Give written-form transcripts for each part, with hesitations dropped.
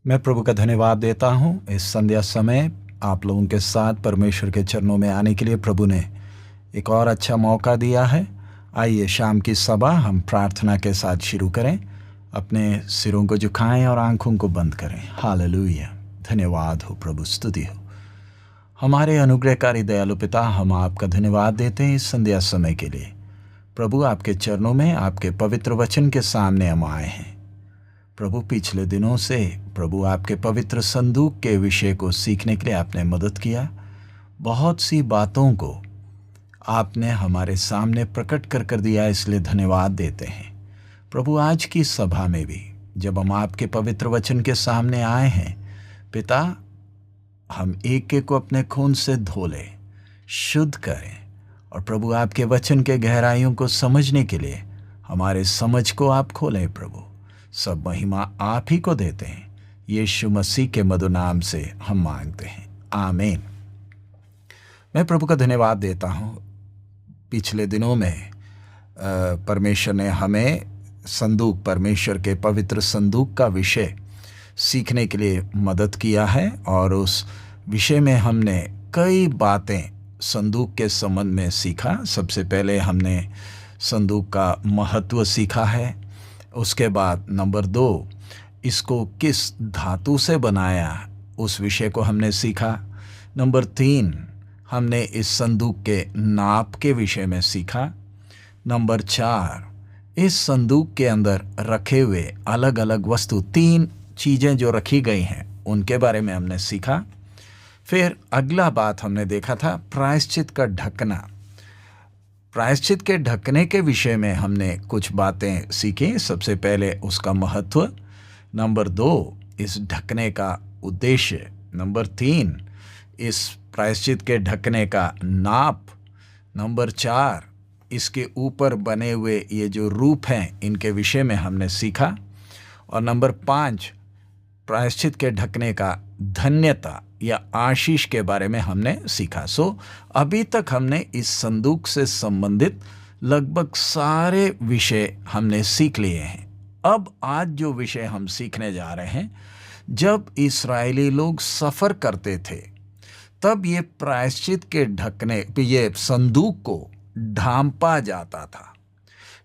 मैं प्रभु का धन्यवाद देता हूँ इस संध्या समय आप लोगों के साथ परमेश्वर के चरणों में आने के लिए प्रभु ने एक और अच्छा मौका दिया है। आइए शाम की सभा हम प्रार्थना के साथ शुरू करें। अपने सिरों को झुकाएं और आंखों को बंद करें। हालेलुया। धन्यवाद हो प्रभु, स्तुति हो। हमारे अनुग्रहकारी दयालु पिता, हम आपका धन्यवाद देते हैं इस संध्या समय के लिए। प्रभु आपके चरणों में आपके पवित्र वचन के सामने हम आए हैं। प्रभु पिछले दिनों से प्रभु आपके पवित्र संदूक के विषय को सीखने के लिए आपने मदद किया। बहुत सी बातों को आपने हमारे सामने प्रकट कर दिया, इसलिए धन्यवाद देते हैं। प्रभु आज की सभा में भी जब हम आपके पवित्र वचन के सामने आए हैं पिता, हम एक एक को अपने खून से धो लें, शुद्ध करें और प्रभु आपके वचन के गहराइयों को समझने के लिए हमारे समझ को आप खोलें। प्रभु सब महिमा आप ही को देते हैं। यीशु मसीह के मधुर नाम से हम मांगते हैं, आमीन। मैं प्रभु का धन्यवाद देता हूँ। पिछले दिनों में परमेश्वर ने हमें संदूक, परमेश्वर के पवित्र संदूक का विषय सीखने के लिए मदद किया है और उस विषय में हमने कई बातें संदूक के संबंध में सीखा। सबसे पहले हमने संदूक का महत्व सीखा है। उसके बाद नंबर 2, इसको किस धातु से बनाया उस विषय को हमने सीखा। नंबर 3, हमने इस संदूक के नाप के विषय में सीखा। नंबर 4, इस संदूक के अंदर रखे हुए अलग अलग वस्तु, 3 चीज़ें जो रखी गई हैं उनके बारे में हमने सीखा। फिर अगला बात हमने देखा था प्रायश्चित का ढकना। प्रायश्चित के ढकने के विषय में हमने कुछ बातें सीखी। सबसे पहले उसका महत्व, नंबर 2 इस ढकने का उद्देश्य, नंबर 3 इस प्रायश्चित के ढकने का नाप, नंबर 4 इसके ऊपर बने हुए ये जो रूप हैं इनके विषय में हमने सीखा, और नंबर 5 प्रायश्चित के ढकने का धन्यता या आशीष के बारे में हमने सीखा। अभी तक हमने इस संदूक से संबंधित लगभग सारे विषय हमने सीख लिए हैं। अब आज जो विषय हम सीखने जा रहे हैं, जब इस्राएली लोग सफ़र करते थे तब ये प्रायश्चित के ढकने, ये संदूक को ढांपा जाता था।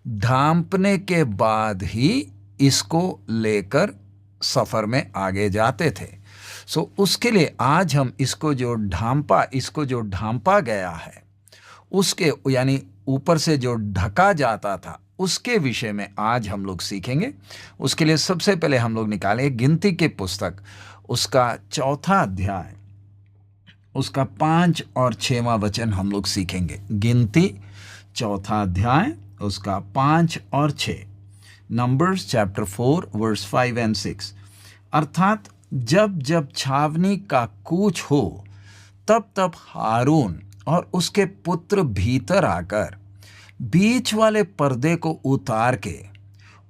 ढांपने के बाद ही इसको लेकर सफ़र में आगे जाते थे। उसके लिए आज हम इसको जो ढांपा गया है उसके, यानी ऊपर से जो ढका जाता था उसके विषय में आज हम लोग सीखेंगे। उसके लिए सबसे पहले हम लोग निकालें गिनती की पुस्तक, उसका 4था अध्याय, उसका 5 और 6वां वचन हम लोग सीखेंगे। गिनती 4था अध्याय, उसका 5 और 6। Numbers chapter 4 verse 5 and 6। अर्थात जब जब छावनी का कूच हो तब तब हारून और उसके पुत्र भीतर आकर बीच वाले पर्दे को उतार के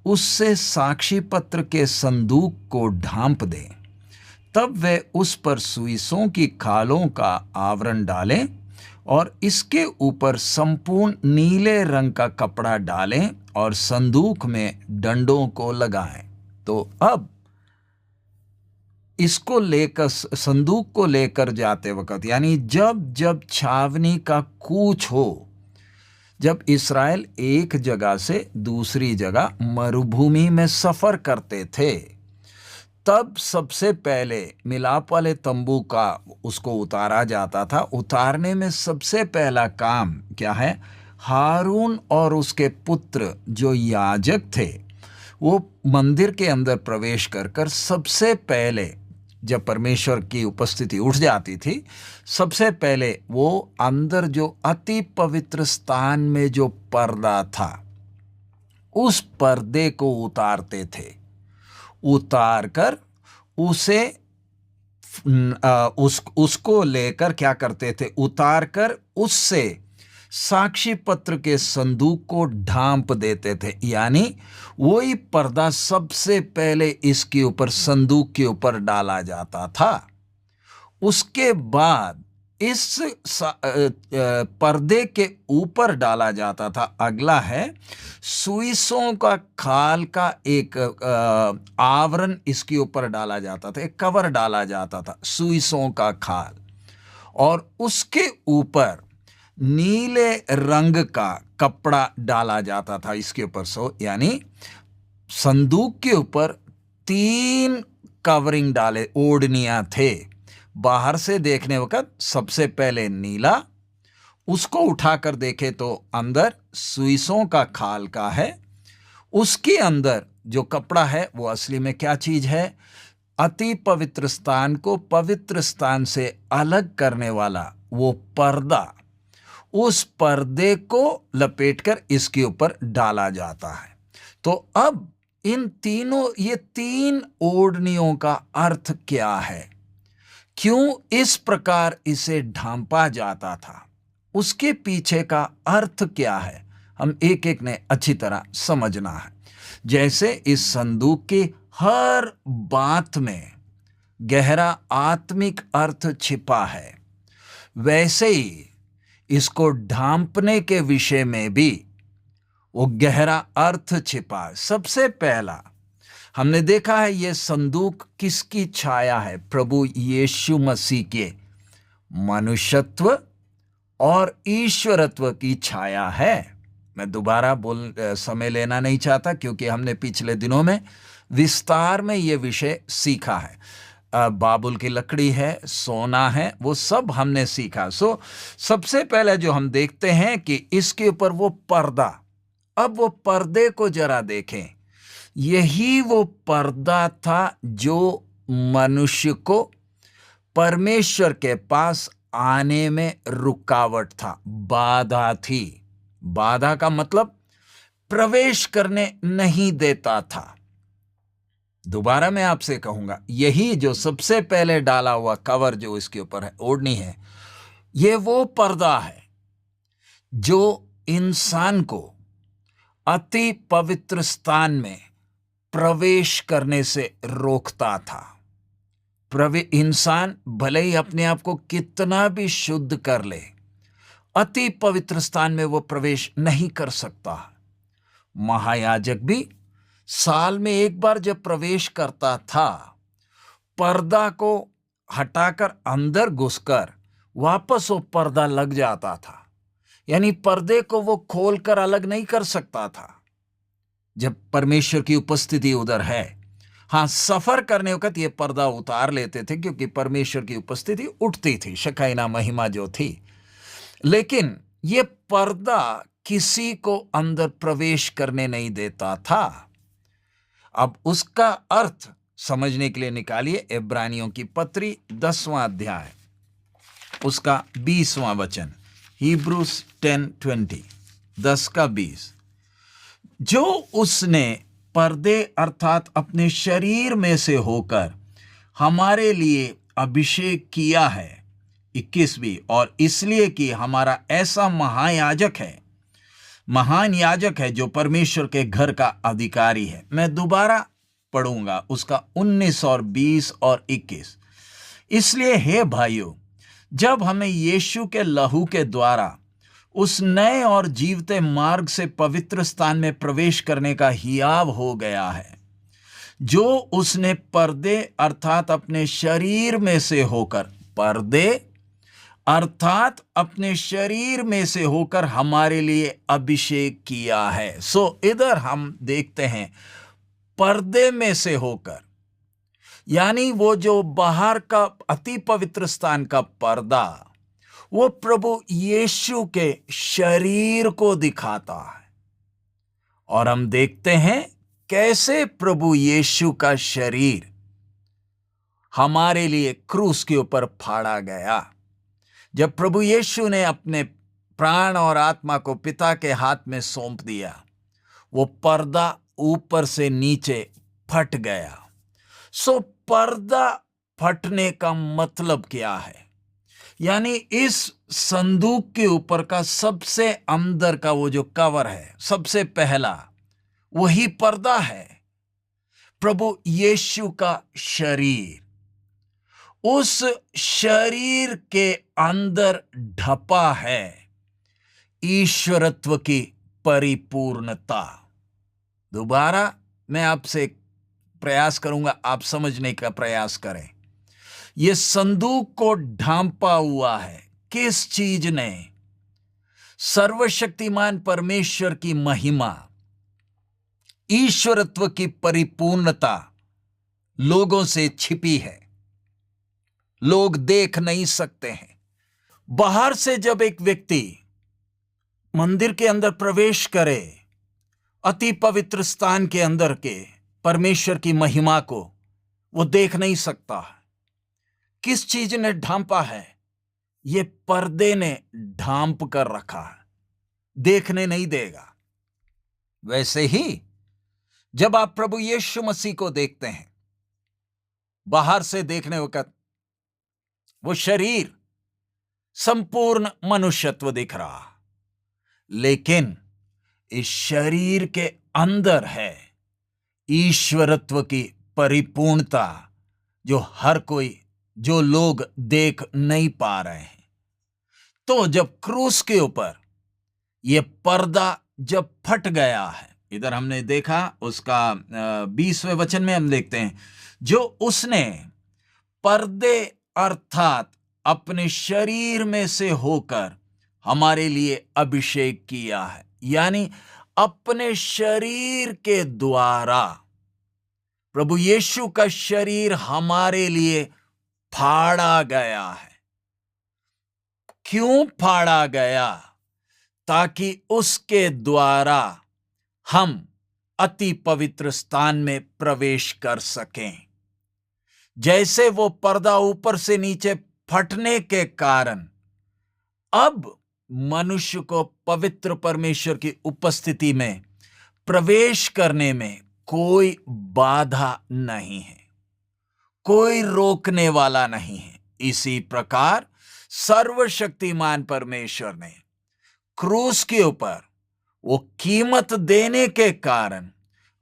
उससे साक्षी पत्र के संदूक को ढांप दें। तब वे उस पर सुइसों की खालों का आवरण डालें और इसके ऊपर संपूर्ण नीले रंग का कपड़ा डालें और संदूक में डंडों को लगाएं। तो अब इसको लेकर, संदूक को लेकर जाते वक्त, यानी जब जब छावनी का कूच हो, जब इस्राएल एक जगह से दूसरी जगह मरुभूमि में सफ़र करते थे, तब सबसे पहले मिलाप वाले तंबू का उसको उतारा जाता था। उतारने में सबसे पहला काम क्या है? हारून और उसके पुत्र जो याजक थे वो मंदिर के अंदर प्रवेश कर सबसे पहले, जब परमेश्वर की उपस्थिति उठ जाती थी, सबसे पहले वो अंदर जो अति पवित्र स्थान में जो पर्दा था उस पर्दे को उतारते थे। उतार कर उसे उसको लेकर क्या करते थे? उतार कर उससे साक्षी पत्र के संदूक को ढांप देते थे। यानी वही पर्दा सबसे पहले इसके ऊपर, संदूक के ऊपर डाला जाता था। उसके बाद पर्दे के ऊपर डाला जाता था। अगला है सुइसों का खाल का एक आवरण इसके ऊपर डाला जाता था, एक कवर डाला जाता था, सुइसों का खाल, और उसके ऊपर नीले रंग का कपड़ा डाला जाता था इसके ऊपर। यानी संदूक के ऊपर 3 कवरिंग डाले, ओढ़नियां थे। बाहर से देखने वक्त सबसे पहले नीला, उसको उठाकर देखे तो अंदर सुइसों का खाल का है। उसके अंदर जो कपड़ा है वो असली में क्या चीज है? अति पवित्र स्थान को पवित्र स्थान से अलग करने वाला वो पर्दा, उस पर्दे को लपेटकर इसके ऊपर डाला जाता है। तो अब ये 3 ओढ़नियों का अर्थ क्या है? क्यों इस प्रकार इसे ढांपा जाता था? उसके पीछे का अर्थ क्या है? हम एक एक ने अच्छी तरह समझना है। जैसे इस संदूक की हर बात में गहरा आत्मिक अर्थ छिपा है, वैसे ही इसको ढांपने के विषय में भी वो गहरा अर्थ छिपा है। सबसे पहला हमने देखा है, यह संदूक किसकी छाया है? प्रभु यीशु मसीह के मनुष्यत्व और ईश्वरत्व की छाया है। मैं दोबारा समय लेना नहीं चाहता, क्योंकि हमने पिछले दिनों में विस्तार में यह विषय सीखा है। बाबुल की लकड़ी है, सोना है, वो सब हमने सीखा। सबसे पहले जो हम देखते हैं कि इसके ऊपर वो पर्दा, अब वो पर्दे को जरा देखें। यही वो पर्दा था जो मनुष्य को परमेश्वर के पास आने में रुकावट था, बाधा थी। बाधा का मतलब प्रवेश करने नहीं देता था। दोबारा मैं आपसे कहूंगा, यही जो सबसे पहले डाला हुआ कवर जो इसके ऊपर है, ओढ़नी है, ये वो पर्दा है जो इंसान को अति पवित्र स्थान में प्रवेश करने से रोकता था। इंसान भले ही अपने आप को कितना भी शुद्ध कर ले, अति पवित्र स्थान में वो प्रवेश नहीं कर सकता। महायाजक भी साल में एक बार जब प्रवेश करता था, पर्दा को हटाकर अंदर घुसकर वापस वो पर्दा लग जाता था। यानी पर्दे को वो खोलकर अलग नहीं कर सकता था जब परमेश्वर की उपस्थिति उधर है। हाँ, सफर करने वक्त ये पर्दा उतार लेते थे, क्योंकि परमेश्वर की उपस्थिति उठती थी, शकाइना महिमा जो थी। लेकिन ये पर्दा किसी को अंदर प्रवेश करने नहीं देता था। अब उसका अर्थ समझने के लिए निकालिए इब्रानियों की पत्री 10वां अध्याय, उसका 20वां वचन, Hebrews 10:20, 10 का 20। जो उसने पर्दे अर्थात अपने शरीर में से होकर हमारे लिए अभिषेक किया है, 21वीं, और इसलिए कि हमारा ऐसा महान याजक है जो परमेश्वर के घर का अधिकारी है। मैं दोबारा पढ़ूंगा उसका 19 और 20 और 21। इसलिए हे भाइयों, जब हमें यीशु के लहू के द्वारा उस नए और जीवते मार्ग से पवित्र स्थान में प्रवेश करने का हियाव हो गया है, जो उसने पर्दे अर्थात अपने शरीर में से होकर, पर्दे अर्थात अपने शरीर में से होकर हमारे लिए अभिषेक किया है। इधर हम देखते हैं पर्दे में से होकर, यानी वो जो बाहर का अति पवित्र स्थान का पर्दा, वो प्रभु यीशु के शरीर को दिखाता है। और हम देखते हैं कैसे प्रभु यीशु का शरीर हमारे लिए क्रूस के ऊपर फाड़ा गया। जब प्रभु यीशु ने अपने प्राण और आत्मा को पिता के हाथ में सौंप दिया, वो पर्दा ऊपर से नीचे फट गया। पर्दा फटने का मतलब क्या है? यानी इस संदूक के ऊपर का सबसे अंदर का वो जो कवर है, सबसे पहला वही पर्दा है, प्रभु यीशु का शरीर। उस शरीर के अंदर ढपा है ईश्वरत्व की परिपूर्णता। दोबारा मैं आपसे प्रयास करूंगा, आप समझने का प्रयास करें। यह संदूक को ढांपा हुआ है किस चीज ने? सर्वशक्तिमान परमेश्वर की महिमा, ईश्वरत्व की परिपूर्णता लोगों से छिपी है, लोग देख नहीं सकते हैं। बाहर से जब एक व्यक्ति मंदिर के अंदर प्रवेश करे, अति पवित्र स्थान के अंदर के परमेश्वर की महिमा को वो देख नहीं सकता। किस चीज ने ढांपा है? ये पर्दे ने ढांप कर रखा है, देखने नहीं देगा। वैसे ही जब आप प्रभु यीशु मसीह को देखते हैं, बाहर से देखने वक्त वो शरीर संपूर्ण मनुष्यत्व दिख रहा, लेकिन इस शरीर के अंदर है ईश्वरत्व की परिपूर्णता जो हर कोई, जो लोग देख नहीं पा रहे हैं। तो जब क्रूस के ऊपर यह पर्दा जब फट गया है, इधर हमने देखा उसका 20वें वचन में हम देखते हैं, जो उसने पर्दे अर्थात अपने शरीर में से होकर हमारे लिए अभिषेक किया है, यानी अपने शरीर के द्वारा प्रभु यीशु का शरीर हमारे लिए फाड़ा गया है। क्यों फाड़ा गया? ताकि उसके द्वारा हम अति पवित्र स्थान में प्रवेश कर सकें। जैसे वो पर्दा ऊपर से नीचे फटने के कारण अब मनुष्य को पवित्र परमेश्वर की उपस्थिति में प्रवेश करने में कोई बाधा नहीं है, कोई रोकने वाला नहीं है। इसी प्रकार सर्वशक्तिमान परमेश्वर ने क्रूस के ऊपर वो कीमत देने के कारण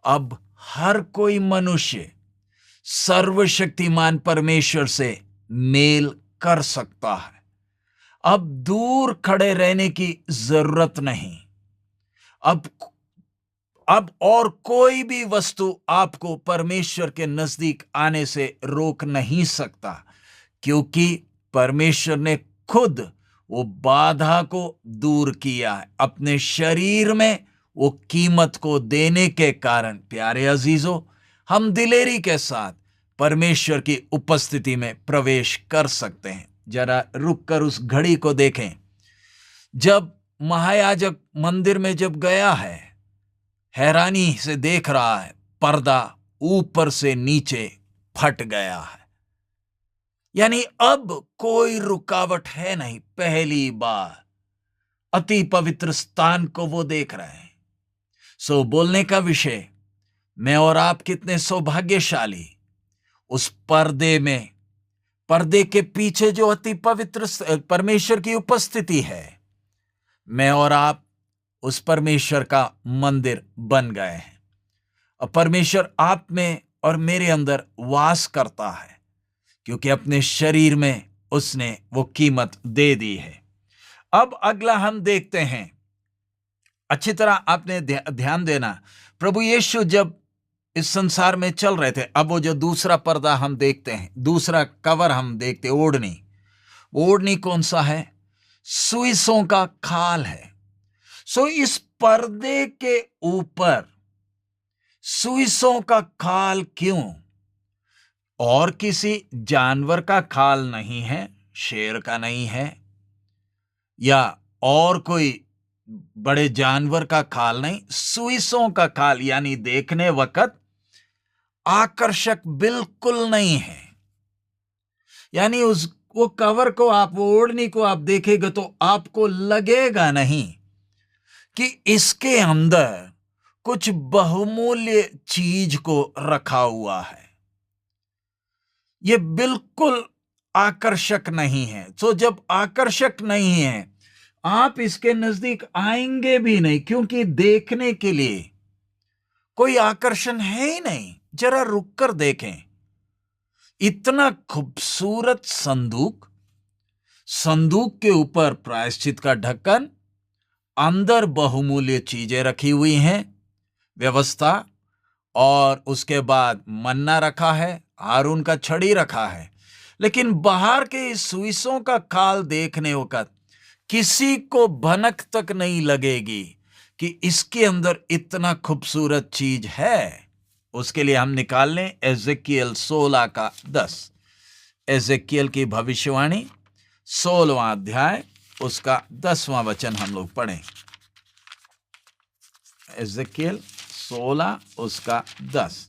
अब हर कोई मनुष्य सर्वशक्तिमान परमेश्वर से मेल कर सकता है। अब दूर खड़े रहने की जरूरत नहीं। अब और कोई भी वस्तु आपको परमेश्वर के नजदीक आने से रोक नहीं सकता, क्योंकि परमेश्वर ने खुद वो बाधा को दूर किया है अपने शरीर में वो कीमत को देने के कारण। प्यारे अजीजों, हम दिलेरी के साथ परमेश्वर की उपस्थिति में प्रवेश कर सकते हैं। जरा रुककर उस घड़ी को देखें। जब महायाजक मंदिर में जब गया है, हैरानी से देख रहा है पर्दा ऊपर से नीचे फट गया है, यानी अब कोई रुकावट है नहीं। पहली बार अति पवित्र स्थान को वो देख रहे हैं। सो बोलने का विषय, मैं और आप कितने सौभाग्यशाली, उस पर्दे में, पर्दे के पीछे जो अति पवित्र परमेश्वर की उपस्थिति है, मैं और आप उस परमेश्वर का मंदिर बन गए हैं। और परमेश्वर आप में और मेरे अंदर वास करता है, क्योंकि अपने शरीर में उसने वो कीमत दे दी है। अब अगला हम देखते हैं, अच्छी तरह आपने ध्यान देना। प्रभु यीशु जब इस संसार में चल रहे थे, अब वो जो दूसरा पर्दा हम देखते हैं, दूसरा कवर हम देखते, ओढ़नी। ओढ़नी कौन सा है? सुइसों का खाल है। सो इस पर्दे के ऊपर सुइसों का खाल क्यों? और किसी जानवर का खाल नहीं है, शेर का नहीं है, या और कोई बड़े जानवर का खाल नहीं, सुइसों का खाल, यानी देखने वक्त आकर्षक बिल्कुल नहीं है। यानी वो कवर को आप, वो ओढ़नी को आप देखेंगे तो आपको लगेगा नहीं कि इसके अंदर कुछ बहुमूल्य चीज को रखा हुआ है। ये बिल्कुल आकर्षक नहीं है। तो जब आकर्षक नहीं है, आप इसके नजदीक आएंगे भी नहीं, क्योंकि देखने के लिए कोई आकर्षण है ही नहीं। जरा रुककर देखें, इतना खूबसूरत संदूक, संदूक के ऊपर प्रायश्चित का ढक्कन, अंदर बहुमूल्य चीजें रखी हुई हैं, व्यवस्था, और उसके बाद मन्ना रखा है, हारून का छड़ी रखा है। लेकिन बाहर के इस सुइसों का खाल देखने वक्त किसी को भनक तक नहीं लगेगी कि इसके अंदर इतना खूबसूरत चीज है। उसके लिए हम निकाल लें एजेकियल 16 का 10। एजेकियल की भविष्यवाणी 16वां अध्याय उसका 10वां वचन हम लोग पढ़ें। एजेकियल 16 उसका 10।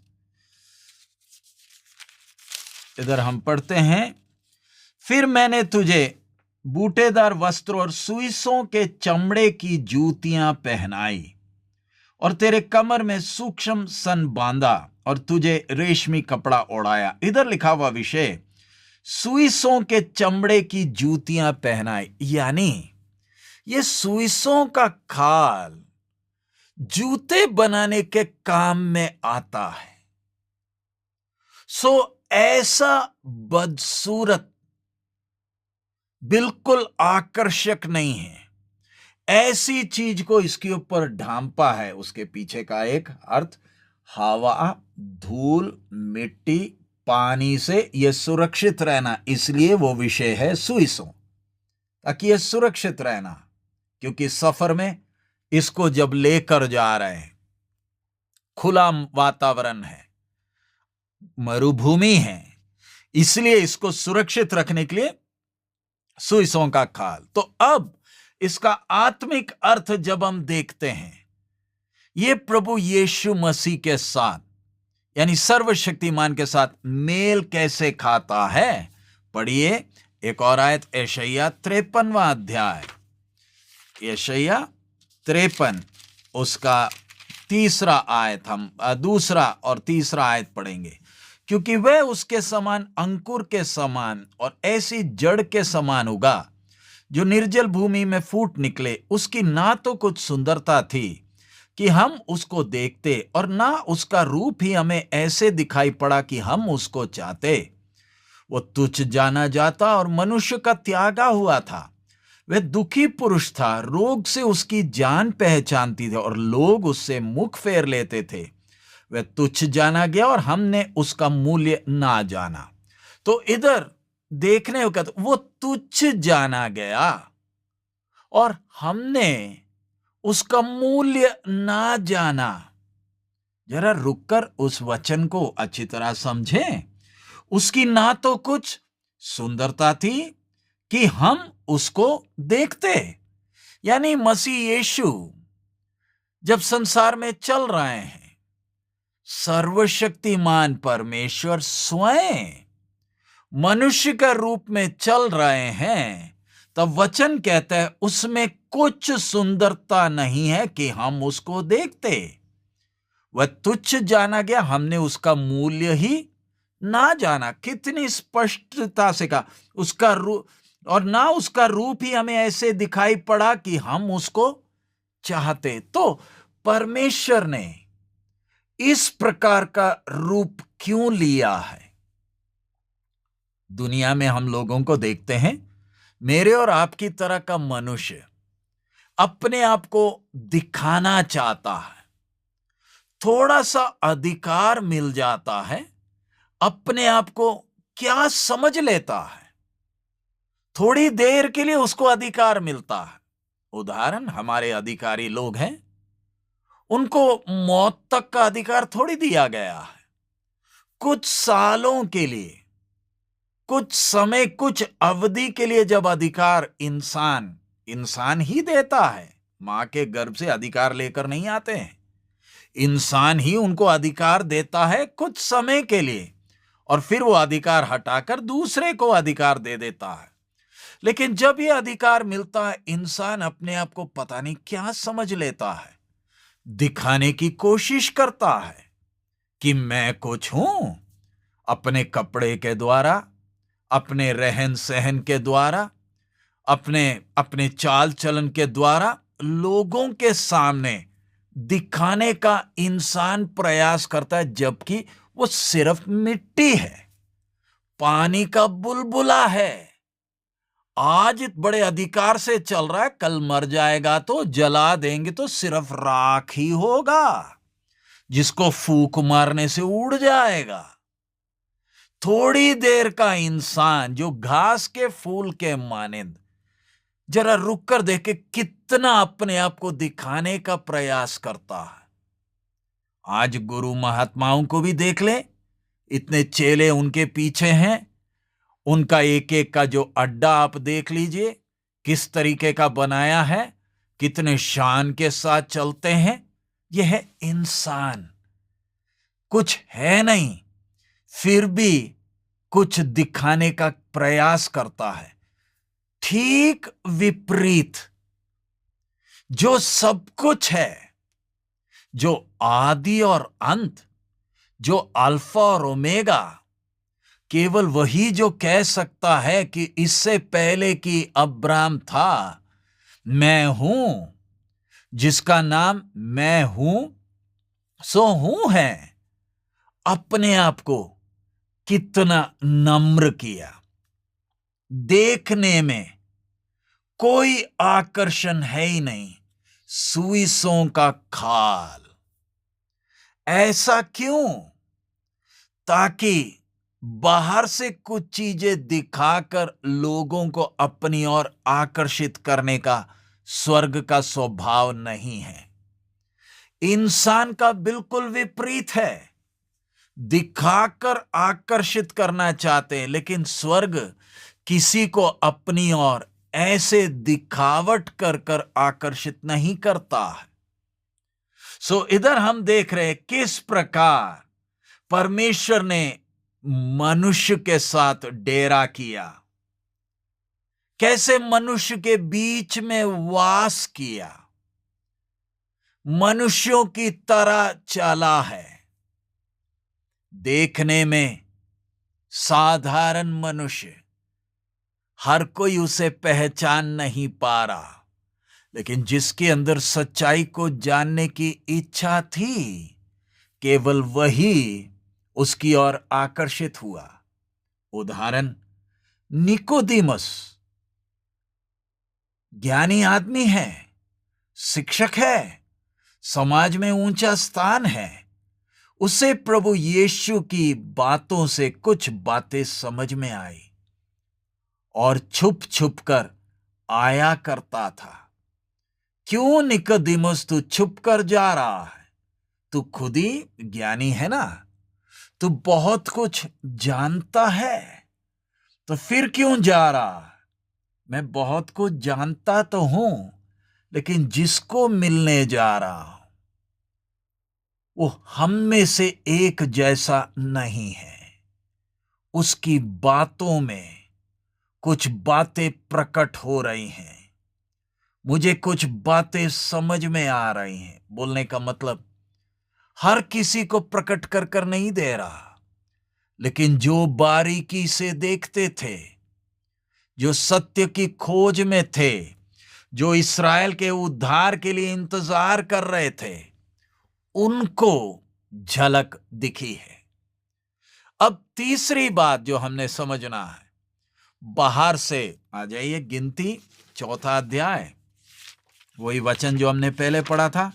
इधर हम पढ़ते हैं, फिर मैंने तुझे बूटेदार वस्त्र और सुइसों के चमड़े की जूतियां पहनाई और तेरे कमर में सूक्ष्म सन बांधा और तुझे रेशमी कपड़ा ओढ़ाया। इधर लिखा हुआ विषय सुइसों के चमड़े की जूतियां पहनाई, यानी ये सुइसों का खाल जूते बनाने के काम में आता है। ऐसा बदसूरत, बिल्कुल आकर्षक नहीं है, ऐसी चीज को इसके ऊपर ढांपा है। उसके पीछे का एक अर्थ हवा, धूल, मिट्टी, पानी से यह सुरक्षित रहना, इसलिए वो विषय है सुइसों, ताकि यह सुरक्षित रहना। क्योंकि सफर में इसको जब लेकर जा रहे हैं, खुला वातावरण है, मरुभूमि है, इसलिए इसको सुरक्षित रखने के लिए सुइसों का खाल। तो अब इसका आत्मिक अर्थ जब हम देखते हैं, यह प्रभु यीशु मसीह के साथ यानी सर्वशक्तिमान के साथ मेल कैसे खाता है। पढ़िए एक और आयत, यशायाह 53वां अध्याय, यशायाह 53 उसका तीसरा आयत, हम दूसरा और तीसरा आयत पढ़ेंगे। क्योंकि वह उसके समान अंकुर के समान और ऐसी जड़ के समान उगा जो निर्जल भूमि में फूट निकले। उसकी ना तो कुछ सुंदरता थी कि हम उसको देखते, और ना उसका रूप ही हमें ऐसे दिखाई पड़ा कि हम उसको चाहते। वो तुच्छ जाना जाता और मनुष्य का त्यागा हुआ था। वह दुखी पुरुष था, रोग से उसकी जान पहचानती थी और लोग उससे मुख फेर लेते थे। वह तुच्छ जाना गया और हमने उसका मूल्य ना जाना। तो इधर देखने वक्त वो तुच्छ जाना गया और हमने उसका मूल्य ना जाना। जरा रुककर उस वचन को अच्छी तरह समझें। उसकी ना तो कुछ सुंदरता थी कि हम उसको देखते, यानी मसीह यीशु जब संसार में चल रहे हैं, सर्वशक्तिमान परमेश्वर स्वयं मनुष्य का रूप में चल रहे हैं, तब वचन कहता है उसमें कुछ सुंदरता नहीं है कि हम उसको देखते। वह तुच्छ जाना गया, हमने उसका मूल्य ही ना जाना। कितनी स्पष्टता से कहा, उसका रूप, और ना उसका रूप ही हमें ऐसे दिखाई पड़ा कि हम उसको चाहते। तो परमेश्वर ने इस प्रकार का रूप क्यों लिया है? दुनिया में हम लोगों को देखते हैं, मेरे और आपकी तरह का मनुष्य अपने आप को दिखाना चाहता है, थोड़ा सा अधिकार मिल जाता है, अपने आप को क्या समझ लेता है, थोड़ी देर के लिए उसको अधिकार मिलता है। उदाहरण, हमारे अधिकारी लोग हैं, उनको मौत तक का अधिकार थोड़ी दिया गया है। कुछ सालों के लिए, कुछ समय, कुछ अवधि के लिए जब अधिकार इंसान ही देता है, मां के गर्भ से अधिकार लेकर नहीं आते हैं, इंसान ही उनको अधिकार देता है कुछ समय के लिए, और फिर वो अधिकार हटाकर दूसरे को अधिकार दे देता है। लेकिन जब ये अधिकार मिलता है, इंसान अपने आप को पता नहीं क्या समझ लेता है, दिखाने की कोशिश करता है कि मैं कुछ हूं। अपने कपड़े के द्वारा, अपने रहन सहन के द्वारा, अपने चाल चलन के द्वारा लोगों के सामने दिखाने का इंसान प्रयास करता है, जबकि वो सिर्फ मिट्टी है। पानी का बुलबुला है। आज बड़े अधिकार से चल रहा है, कल मर जाएगा तो जला देंगे तो सिर्फ राख ही होगा, जिसको फूंक मारने से उड़ जाएगा। थोड़ी देर का इंसान जो घास के फूल के मानिंद जरा रुक कर देखे कितना अपने आप को दिखाने का प्रयास करता है। आज गुरु महात्माओं को भी देख ले, इतने चेले उनके पीछे हैं, उनका एक एक का जो अड्डा आप देख लीजिए किस तरीके का बनाया है, कितने शान के साथ चलते हैं। यह है इंसान, कुछ है नहीं फिर भी कुछ दिखाने का प्रयास करता है। ठीक विपरीत, जो सब कुछ है, जो आदि और अंत, जो अल्फा और ओमेगा, केवल वही जो कह सकता है कि इससे पहले कि अब्राहम था मैं हूं, जिसका नाम मैं हूं सो हूं है, अपने आप को कितना नम्र किया। देखने में कोई आकर्षण है ही नहीं, सुइसों का खाल। ऐसा क्यों? ताकि बाहर से कुछ चीजें दिखाकर लोगों को अपनी ओर आकर्षित करने का स्वर्ग का स्वभाव नहीं है। इंसान का बिल्कुल विपरीत है, दिखाकर आकर्षित करना चाहते हैं, लेकिन स्वर्ग किसी को अपनी ओर ऐसे दिखावट कर कर आकर्षित नहीं करता है। सो इधर हम देख रहे हैं किस प्रकार परमेश्वर ने मनुष्य के साथ डेरा किया, कैसे मनुष्य के बीच में वास किया, मनुष्यों की तरह चला है। देखने में साधारण मनुष्य, हर कोई उसे पहचान नहीं पा रहा, लेकिन जिसके अंदर सच्चाई को जानने की इच्छा थी, केवल वही उसकी ओर आकर्षित हुआ। उदाहरण, निकोदेमुस ज्ञानी आदमी है, शिक्षक है, समाज में ऊंचा स्थान है। उसे प्रभु यीशु की बातों से कुछ बातें समझ में आई और छुप छुप कर आया करता था। क्यों निकोदेमुस तू छुप कर जा रहा है? तू खुद ही ज्ञानी है ना, तू बहुत कुछ जानता है, तो फिर क्यों जा रहा है? मैं बहुत कुछ जानता तो हूं, लेकिन जिसको मिलने जा रहा हूं वो हम में से एक जैसा नहीं है। उसकी बातों में कुछ बातें प्रकट हो रही हैं, मुझे कुछ बातें समझ में आ रही हैं। बोलने का मतलब, हर किसी को प्रकट कर कर नहीं दे रहा, लेकिन जो बारीकी से देखते थे, जो सत्य की खोज में थे, जो इस्राएल के उद्धार के लिए इंतजार कर रहे थे, उनको झलक दिखी है। अब तीसरी बात जो हमने समझना है, बाहर से आ जाइए, गिनती 4 अध्याय, वही वचन जो हमने पहले पढ़ा था,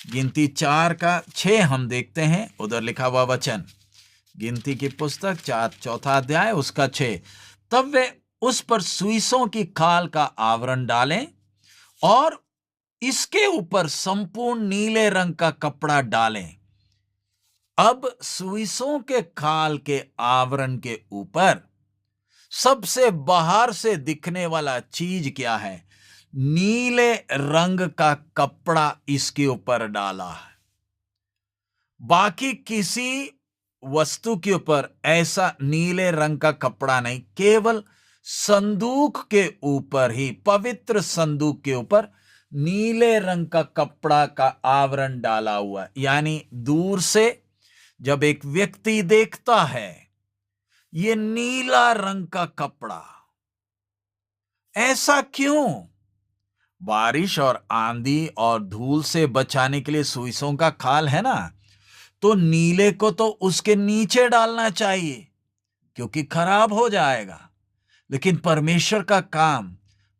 गिनती 4:6 हम देखते हैं। उधर लिखा हुआ वचन, गिनती की पुस्तक 4 अध्याय उसका 6। तब वे उस पर सुइसों की खाल का आवरण डालें और इसके ऊपर संपूर्ण नीले रंग का कपड़ा डालें। अब सुइसों के खाल के आवरण के ऊपर सबसे बाहर से दिखने वाला चीज क्या है? नीले रंग का कपड़ा इसके ऊपर डाला है। बाकी किसी वस्तु के ऊपर ऐसा नीले रंग का कपड़ा नहीं, केवल संदूक के ऊपर ही, पवित्र संदूक के ऊपर नीले रंग का कपड़ा का आवरण डाला हुआ है। यानी दूर से जब एक व्यक्ति देखता है ये नीला रंग का कपड़ा, ऐसा क्यों? बारिश और आंधी और धूल से बचाने के लिए सुइसों का खाल है ना, तो नीले को तो उसके नीचे डालना चाहिए, क्योंकि खराब हो जाएगा। लेकिन परमेश्वर का काम,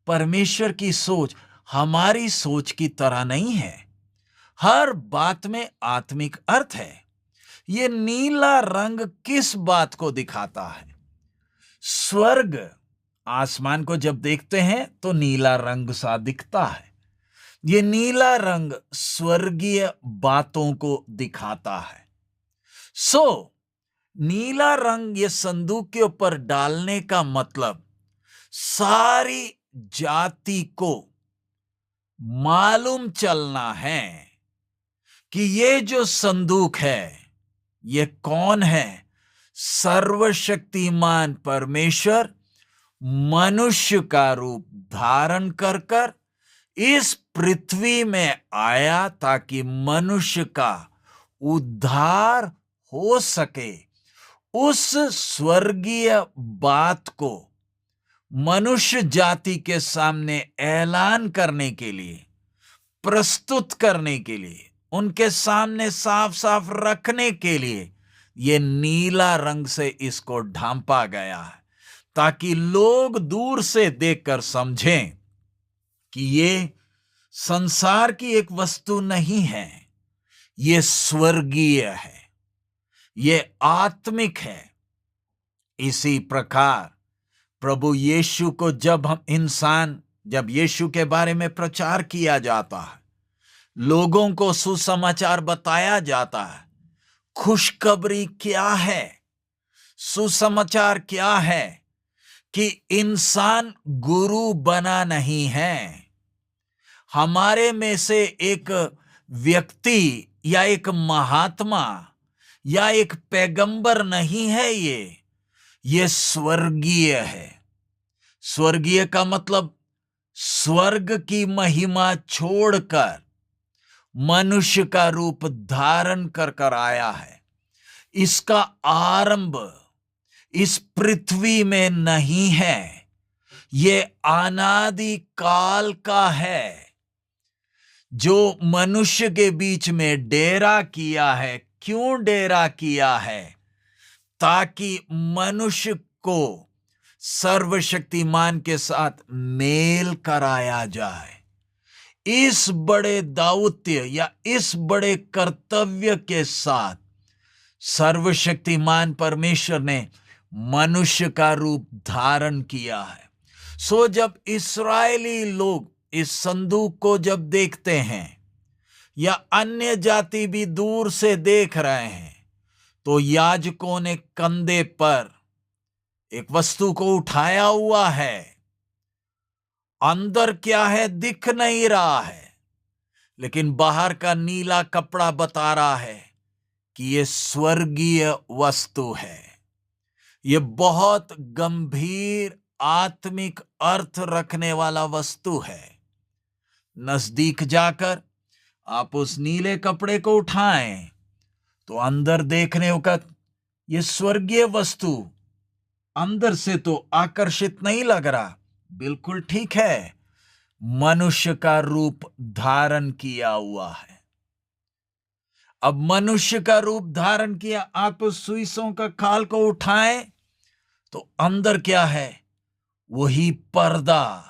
परमेश्वर की सोच हमारी सोच की तरह नहीं है। हर बात में आत्मिक अर्थ है। ये नीला रंग किस बात को दिखाता है? स्वर्ग, आसमान को जब देखते हैं तो नीला रंग सा दिखता है। ये नीला रंग स्वर्गीय बातों को दिखाता है। नीला रंग ये संदूक के ऊपर डालने का मतलब सारी जाति को मालूम चलना है कि ये जो संदूक है ये कौन है? सर्वशक्तिमान परमेश्वर मनुष्य का रूप धारण कर इस पृथ्वी में आया ताकि मनुष्य का उद्धार हो सके। उस स्वर्गीय बात को मनुष्य जाति के सामने ऐलान करने के लिए, प्रस्तुत करने के लिए, उनके सामने साफ साफ रखने के लिए ये नीला रंग से इसको ढांपा गया है, ताकि लोग दूर से देखकर समझें कि ये संसार की एक वस्तु नहीं है, ये स्वर्गीय है, ये आत्मिक है। इसी प्रकार प्रभु यीशु को जब यीशु के बारे में प्रचार किया जाता है, लोगों को सुसमाचार बताया जाता है, खुशखबरी क्या है, सुसमाचार क्या है कि इंसान गुरु बना नहीं है। हमारे में से एक व्यक्ति या एक महात्मा या एक पैगंबर नहीं है, ये स्वर्गीय है। स्वर्गीय का मतलब स्वर्ग की महिमा छोड़कर मनुष्य का रूप धारण कर आया है। इसका आरंभ इस पृथ्वी में नहीं है, ये अनादि काल का है, जो मनुष्य के बीच में डेरा किया है। क्यों डेरा किया है? ताकि मनुष्य को सर्वशक्तिमान के साथ मेल कराया जाए। इस बड़े दाऊत्य या इस बड़े कर्तव्य के साथ सर्वशक्तिमान परमेश्वर ने मनुष्य का रूप धारण किया है। जब इस्राएली लोग इस संदूक को जब देखते हैं या अन्य जाति भी दूर से देख रहे हैं, तो याजकों ने कंधे पर एक वस्तु को उठाया हुआ है। अंदर क्या है दिख नहीं रहा है, लेकिन बाहर का नीला कपड़ा बता रहा है कि यह स्वर्गीय वस्तु है। यह बहुत गंभीर आत्मिक अर्थ रखने वाला वस्तु है। नजदीक जाकर आप उस नीले कपड़े को उठाएं तो अंदर देखने वक्त यह स्वर्गीय वस्तु अंदर से तो आकर्षित नहीं लग रहा, बिल्कुल ठीक है, मनुष्य का रूप धारण किया हुआ है। अब मनुष्य का रूप धारण किया, आप उस सुइसों का खाल को उठाएं तो अंदर क्या है? वही पर्दा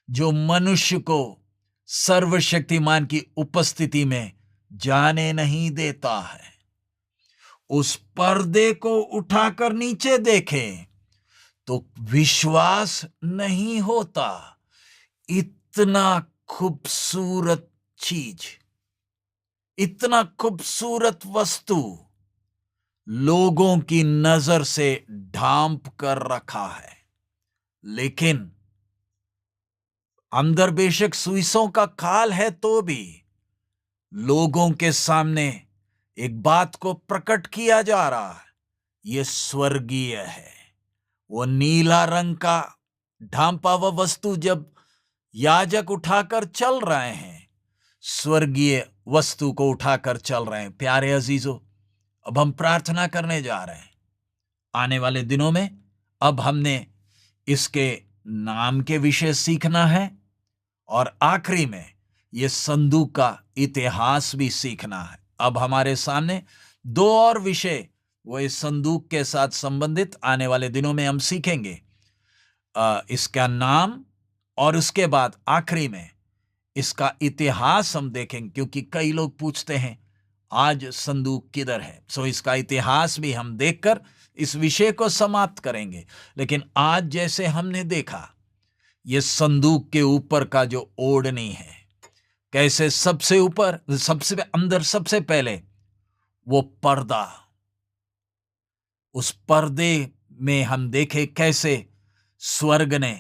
जो मनुष्य को सर्वशक्तिमान की उपस्थिति में जाने नहीं देता है। उस पर्दे को उठाकर नीचे देखें तो विश्वास नहीं होता। इतना खूबसूरत चीज, इतना खूबसूरत वस्तु लोगों की नजर से ढांप कर रखा है, लेकिन अंदर बेशक सुइसों का खाल है तो भी लोगों के सामने एक बात को प्रकट किया जा रहा है, यह स्वर्गीय है। वो नीला रंग का ढांपा हुआ वस्तु जब याजक उठाकर चल रहे हैं, स्वर्गीय वस्तु को उठाकर चल रहे हैं। प्यारे अजीजों, अब हम प्रार्थना करने जा रहे हैं। आने वाले दिनों में अब हमने इसके नाम के विषय सीखना है और आखिरी में यह संदूक का इतिहास भी सीखना है। अब हमारे सामने दो और विषय वो इस संदूक के साथ संबंधित आने वाले दिनों में हम सीखेंगे। इसका नाम और उसके बाद आखिरी में इसका इतिहास हम देखेंगे, क्योंकि कई लोग पूछते हैं आज संदूक किधर है। सो इसका इतिहास भी हम देखकर इस विषय को समाप्त करेंगे। लेकिन आज जैसे हमने देखा, ये संदूक के ऊपर का जो ओढ़नी है, कैसे सबसे ऊपर, सबसे अंदर, सबसे पहले वो पर्दा, उस पर्दे में हम देखे कैसे स्वर्ग ने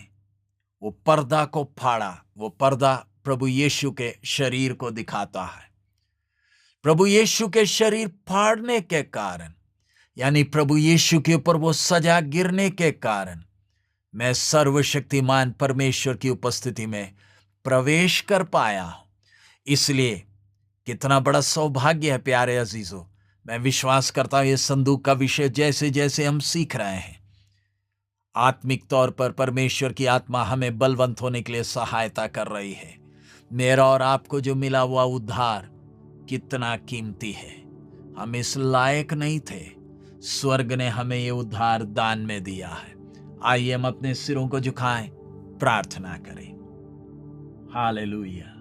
वो पर्दा को फाड़ा। वो पर्दा प्रभु यीशु के शरीर को दिखाता है। प्रभु यीशु के शरीर फाड़ने के कारण, यानी प्रभु यीशु के ऊपर वो सजा गिरने के कारण, मैं सर्वशक्तिमान परमेश्वर की उपस्थिति में प्रवेश कर पाया हूं। इसलिए कितना बड़ा सौभाग्य है प्यारे अजीजों। मैं विश्वास करता हूं ये संदूक का विषय जैसे जैसे हम सीख रहे हैं, आत्मिक तौर पर परमेश्वर की आत्मा हमें बलवंत होने के लिए सहायता कर रही है। मेरा और आपको जो मिला हुआ उद्धार कितना कीमती है। हम इस लायक नहीं थे, स्वर्ग ने हमें ये उद्धार दान में दिया है। आइए हम अपने सिरों को झुकाएं, प्रार्थना करें। हालेलुया।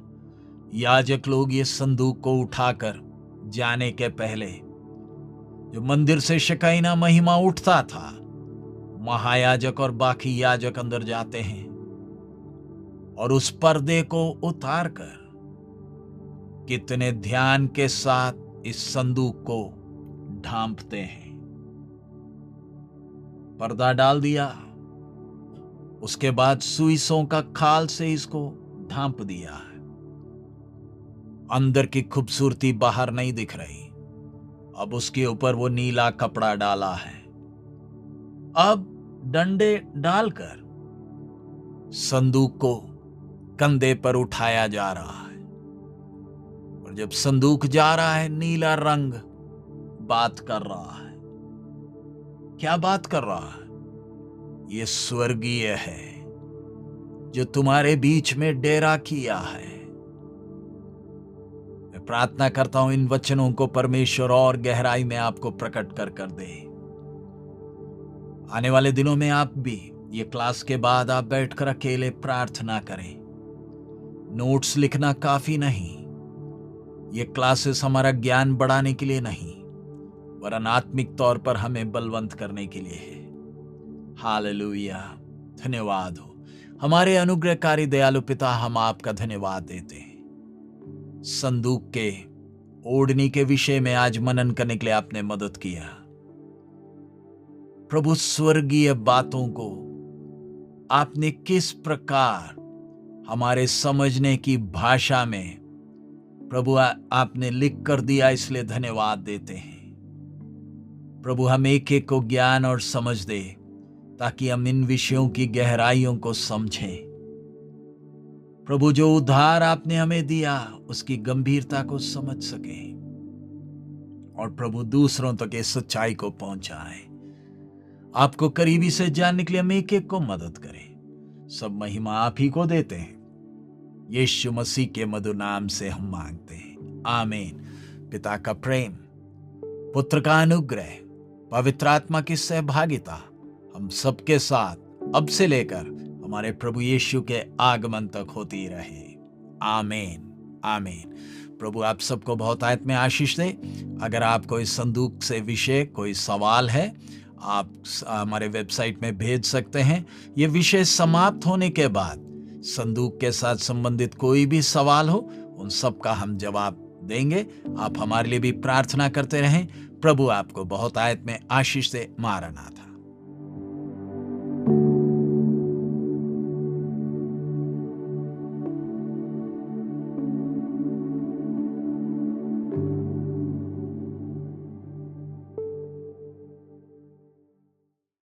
याजक लोग ये संदूक को उठाकर जाने के पहले, जो मंदिर से शकीना महिमा उठता था, महायाजक और बाकी याजक अंदर जाते हैं और उस पर्दे को उतार कर कितने ध्यान के साथ इस संदूक को ढांपते हैं। पर्दा डाल दिया, उसके बाद सुइसों का खाल से इसको ढांप दिया है। अंदर की खूबसूरती बाहर नहीं दिख रही। अब उसके ऊपर वो नीला कपड़ा डाला है। अब डंडे डालकर संदूक को कंधे पर उठाया जा रहा है। और जब संदूक जा रहा है, नीला रंग बात कर रहा है। क्या बात कर रहा है? ये स्वर्गीय है जो तुम्हारे बीच में डेरा किया है। मैं प्रार्थना करता हूं इन वचनों को परमेश्वर और गहराई में आपको प्रकट कर दे। आने वाले दिनों में आप भी ये क्लास के बाद आप बैठकर अकेले प्रार्थना करें। नोट्स लिखना काफी नहीं। ये क्लासेस हमारा ज्ञान बढ़ाने के लिए नहीं, वरन आत्मिक तौर पर हमें बलवंत करने के लिए है। हालेलुया। धन्यवाद हो हमारे अनुग्रहकारी दयालु पिता, हम आपका धन्यवाद देते हैं। संदूक के ओढ़नी के विषय में आज मनन करने के लिए आपने मदद किया। प्रभु, स्वर्गीय बातों को आपने किस प्रकार हमारे समझने की भाषा में प्रभु आपने लिख कर दिया, इसलिए धन्यवाद देते हैं। प्रभु, हम एक एक को ज्ञान और समझ दे ताकि हम इन विषयों की गहराइयों को समझें। प्रभु, जो उद्धार आपने हमें दिया उसकी गंभीरता को समझ सकें और प्रभु दूसरों तक इस सच्चाई को पहुंचाएं। आपको करीबी से जानने के लिए हम एक एक को मदद करें। सब महिमा आप ही को देते हैं। यीशु मसीह के मधुर नाम से हम मांगते हैं, आमीन। पिता का प्रेम, पुत्र का अनुग्रह, पवित्र आत्मा की सहभागिता हम सबके साथ अब से लेकर हमारे प्रभु यीशु के आगमन तक होती रहे। आमीन, आमीन। प्रभु आप सबको बहुत आयत में आशीष दे। अगर आपको इस संदूक से विषय कोई सवाल है, आप हमारे वेबसाइट में भेज सकते हैं। ये विषय समाप्त होने के बाद संदूक के साथ संबंधित कोई भी सवाल हो, उन सब का हम जवाब देंगे। आप हमारे लिए भी प्रार्थना करते रहें। प्रभु आपको बहुत आयत में आशीष दे। मारनाथा।